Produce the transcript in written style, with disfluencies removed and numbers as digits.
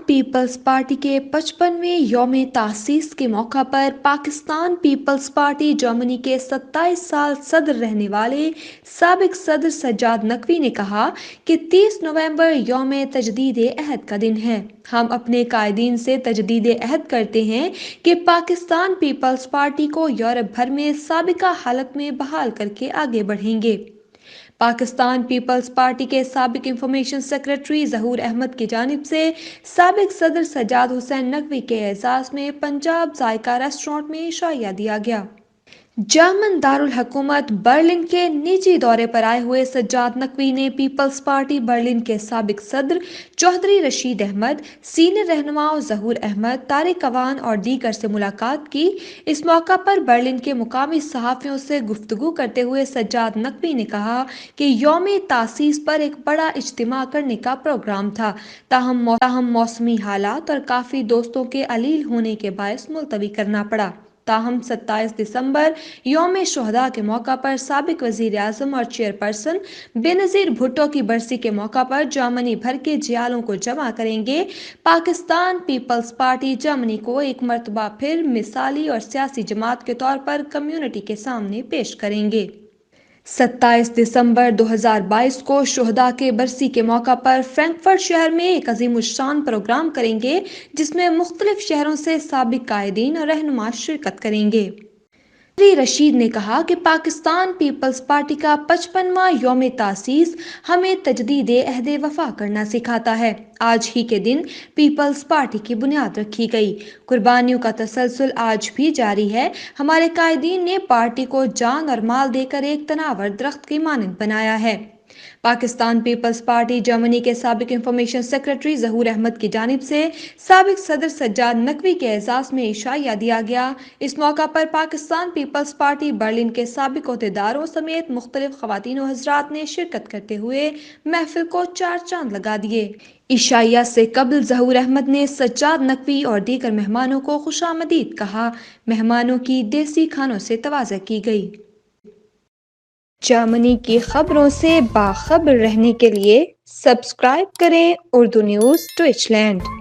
Peoples party کے 55ویں یوم تاسیس کے موقع پر پاکستان پیپلز پارٹی جرمنی کے 27 سال صدر رہنے والے سابق صدر سجاد نقوی نے کہا کہ 30 نومبر یوم تجدید عہد کا دن ہے۔ ہم اپنے قائدین سے تجدید عہد کرتے ہیں کہ پاکستان پیپلز پارٹی کو یورپ بھر میں سابقہ حالت میں بحال کر کے آگے بڑھیں گے۔ پاکستان پیپلز پارٹی کے سابق انفارمیشن سیکریٹری ظہور احمد کی جانب سے سابق صدر سجاد حسین نقوی کے اعزاز میں پنجاب ذائقہ ریسٹورانٹ میں عشائیہ دیا گیا۔ جرمن دارالحکومت برلن کے نجی دورے پر آئے ہوئے سجاد نقوی نے پیپلز پارٹی برلن کے سابق صدر چودھری رشید احمد، سینئر رہنماؤں ظہور احمد، طارق اعوان اور دیگر سے ملاقات کی۔ اس موقع پر برلن کے مقامی صحافیوں سے گفتگو کرتے ہوئے سجاد نقوی نے کہا کہ یوم تاسیس پر ایک بڑا اجتماع کرنے کا پروگرام تھا، تاہم موسمی حالات اور کافی دوستوں کے علیل ہونے کے باعث ملتوی کرنا پڑا۔ تاہم 27 دسمبر یوم شہداء کے موقع پر سابق وزیر اعظم اور چیئرپرسن بینظیر بھٹو کی برسی کے موقع پر جرمنی بھر کے جیالوں کو جمع کریں گے۔ پاکستان پیپلز پارٹی جرمنی کو ایک مرتبہ پھر مثالی اور سیاسی جماعت کے طور پر کمیونٹی کے سامنے پیش کریں گے۔ 27 دسمبر 2022 کو شہداء کے برسی کے موقع پر فرینکفرٹ شہر میں ایک عظیم الشان پروگرام کریں گے، جس میں مختلف شہروں سے سابق قائدین اور رہنما شرکت کریں گے۔ چودھری رشید نے کہا کہ پاکستان پیپلز پارٹی کا 55واں یوم تاسیس ہمیں تجدید عہد وفا کرنا سکھاتا ہے۔ آج ہی کے دن پیپلز پارٹی کی بنیاد رکھی گئی۔ قربانیوں کا تسلسل آج بھی جاری ہے۔ ہمارے قائدین نے پارٹی کو جان اور مال دے کر ایک تناور درخت کی مانند بنایا ہے۔ پاکستان پیپلز پارٹی جرمنی کے سابق انفارمیشن سیکریٹری ظہور احمد کی جانب سے سابق صدر سجاد نقوی کے اعزاز میں عشائیہ دیا گیا۔ اس موقع پر پاکستان پیپلز پارٹی برلن کے سابق عہدیداروں سمیت مختلف خواتین و حضرات نے شرکت کرتے ہوئے محفل کو چار چاند لگا دیے۔ عشائیہ سے قبل ظہور احمد نے سجاد نقوی اور دیگر مہمانوں کو خوش آمدید کہا۔ مہمانوں کی دیسی کھانوں سے تواضع کی گئی۔ جرمنی کی خبروں سے باخبر رہنے کے لیے سبسکرائب کریں اردو نیوز ڈویچلینڈ۔